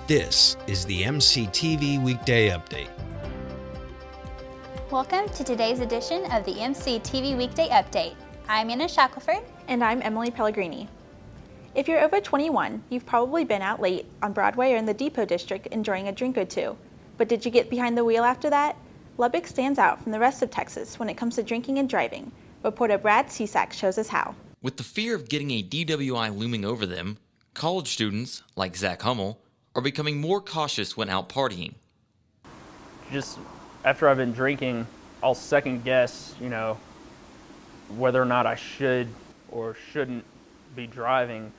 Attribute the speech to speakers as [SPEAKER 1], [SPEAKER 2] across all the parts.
[SPEAKER 1] This is the MCTV Weekday Update.
[SPEAKER 2] Welcome to today's edition of the MCTV Weekday Update. I'm Anna Shackelford.
[SPEAKER 3] And I'm Emily Pelligrini. If you're over 21, you've probably been out late on Broadway or in the Depot District enjoying a drink or two. But did you get behind the wheel after that? Lubbock stands out from the rest of Texas when it comes to drinking and driving. Reporter Brad Cisak shows us how.
[SPEAKER 4] With the fear of getting a DWI looming over them, college students, like Zach Hummel, are becoming more cautious when out partying.
[SPEAKER 5] Just after I've been drinking, I'll second guess, whether or not I should or shouldn't be driving.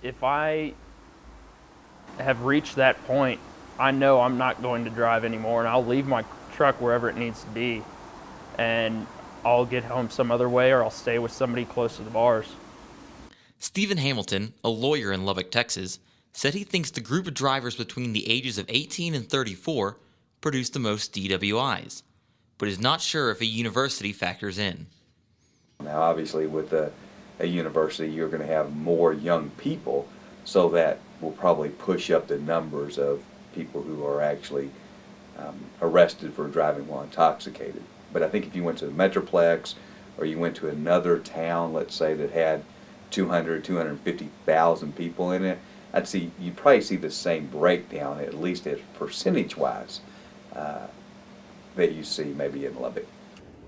[SPEAKER 5] If I have reached that point, I know I'm not going to drive anymore, and I'll leave my truck wherever it needs to be, and I'll get home some other way, or I'll stay with somebody close to the bars.
[SPEAKER 4] Stephen Hamilton, a lawyer in Lubbock, Texas, said he thinks the group of drivers between the ages of 18 and 34 produce the most DWIs, but is not sure if a university factors in.
[SPEAKER 6] Now, obviously, with a university, you're going to have more young people, so that will probably push up the numbers of people who are actually arrested for driving while intoxicated. But I think if you went to the Metroplex, or you went to another town, let's say, that had 250,000 people in it, you'd probably see the same breakdown, at least as percentage-wise, that you see maybe in Lubbock.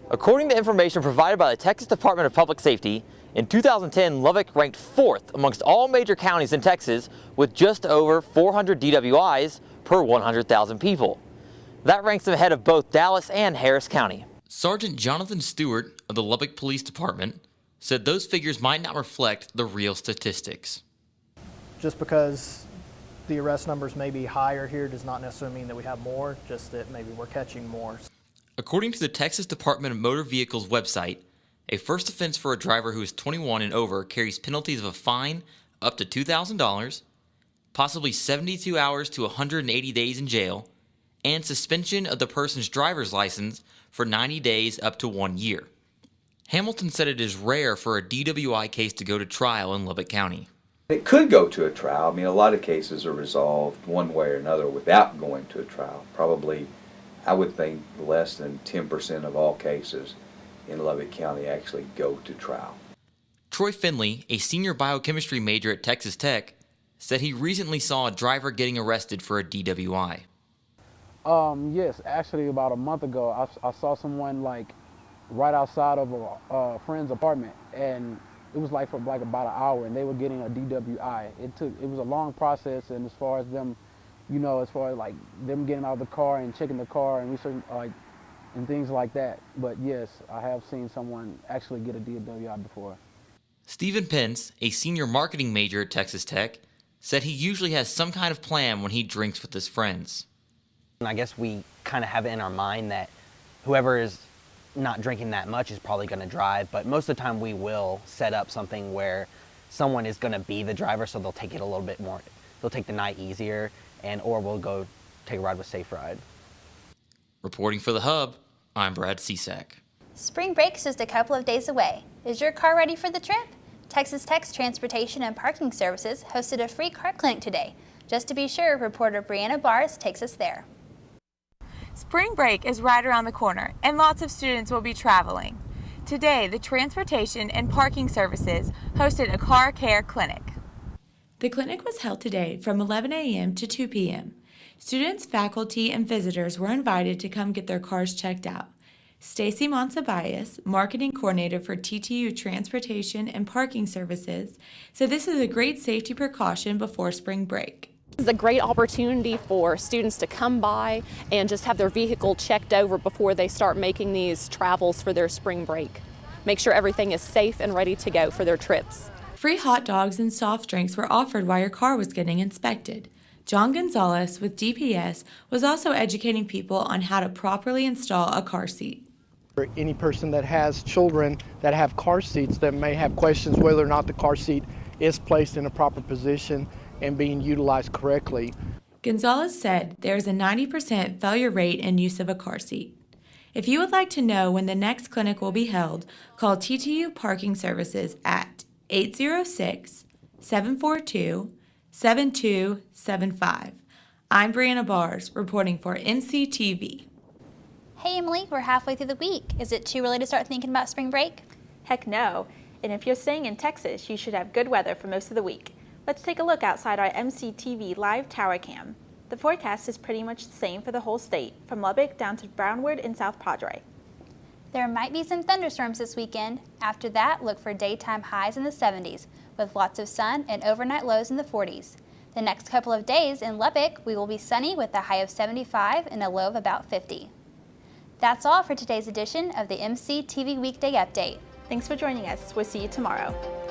[SPEAKER 7] According to information provided by the Texas Department of Public Safety, in 2010, Lubbock ranked 4th amongst all major counties in Texas with just over 400 DWIs per 100,000 people. That ranks them ahead of both Dallas and Harris County.
[SPEAKER 4] Sergeant Jonathan Stewart of the Lubbock Police Department said those figures might not reflect the real statistics.
[SPEAKER 8] Just because the arrest numbers may be higher here does not necessarily mean that we have more, just that maybe we're catching more.
[SPEAKER 4] According to the Texas Department of Motor Vehicles website, a first offense for a driver who is 21 and over carries penalties of a fine up to $2,000, possibly 72 hours to 180 days in jail, and suspension of the person's driver's license for 90 days up to 1 year. Hamilton said it is rare for a DWI case to go to trial in Lubbock County.
[SPEAKER 6] It could go to a trial. I mean, a lot of cases are resolved one way or another without going to a trial. Probably, I would think, less than 10% of all cases in Lubbock County actually go to trial.
[SPEAKER 4] Troy Finley, a senior biochemistry major at Texas Tech, said he recently saw a driver getting arrested for a DWI.
[SPEAKER 9] Yes, actually about a month ago, I saw someone right outside of a friend's apartment, and it was for about an hour, and they were getting a DWI. It was a long process, and as far as them, them getting out of the car and checking the car and researching, and things like that. But yes, I have seen someone actually get a DWI before.
[SPEAKER 4] Stephen Pence, a senior marketing major at Texas Tech, said he usually has some kind of plan when he drinks with his friends.
[SPEAKER 10] And I guess we kind of have it in our mind that whoever is not drinking that much is probably going to drive, but most of the time we will set up something where someone is going to be the driver, so they'll take it a little bit more, they'll take the night easier, or we'll go take a ride with Safe Ride.
[SPEAKER 4] Reporting for The Hub, I'm Brad Cisak.
[SPEAKER 2] Spring break's just a couple of days away. Is your car ready for the trip? Texas Tech's Transportation and Parking Services hosted a free car clinic today. Just to be sure, reporter Brianna Bars takes us there.
[SPEAKER 11] Spring break is right around the corner, and lots of students will be traveling. Today, the Transportation and Parking Services hosted a car care clinic.
[SPEAKER 12] The clinic was held today from 11 a.m. to 2 p.m. Students, faculty, and visitors were invited to come get their cars checked out. Stacy Monsabias, marketing coordinator for TTU Transportation and Parking Services, said this is a great safety precaution before spring break.
[SPEAKER 13] This is a great opportunity for students to come by and just have their vehicle checked over before they start making these travels for their spring break. Make sure everything is safe and ready to go for their trips.
[SPEAKER 12] Free hot dogs and soft drinks were offered while your car was getting inspected. John Gonzalez with DPS was also educating people on how to properly install a car seat.
[SPEAKER 14] For any person that has children that have car seats that may have questions whether or not the car seat is placed in a proper position and being utilized correctly.
[SPEAKER 12] Gonzalez said there is a 90% failure rate in use of a car seat. If you would like to know when the next clinic will be held, call TTU Parking Services at 806-742-7275 I'm Brianna Bars, reporting for MCTV.
[SPEAKER 2] Hey Emily, we're halfway through the week. Is it too early to start thinking about spring break?
[SPEAKER 3] Heck no. And if you're staying in Texas, you should have good weather for most of the week. Let's take a look outside our MCTV live tower cam. The forecast is pretty much the same for the whole state, from Lubbock down to Brownwood and South Padre.
[SPEAKER 2] There might be some thunderstorms this weekend. After that, look for daytime highs in the 70s, with lots of sun and overnight lows in the 40s. The next couple of days in Lubbock, we will be sunny with a high of 75 and a low of about 50. That's all for today's edition of the MCTV Weekday Update.
[SPEAKER 3] Thanks for joining us. We'll see you tomorrow.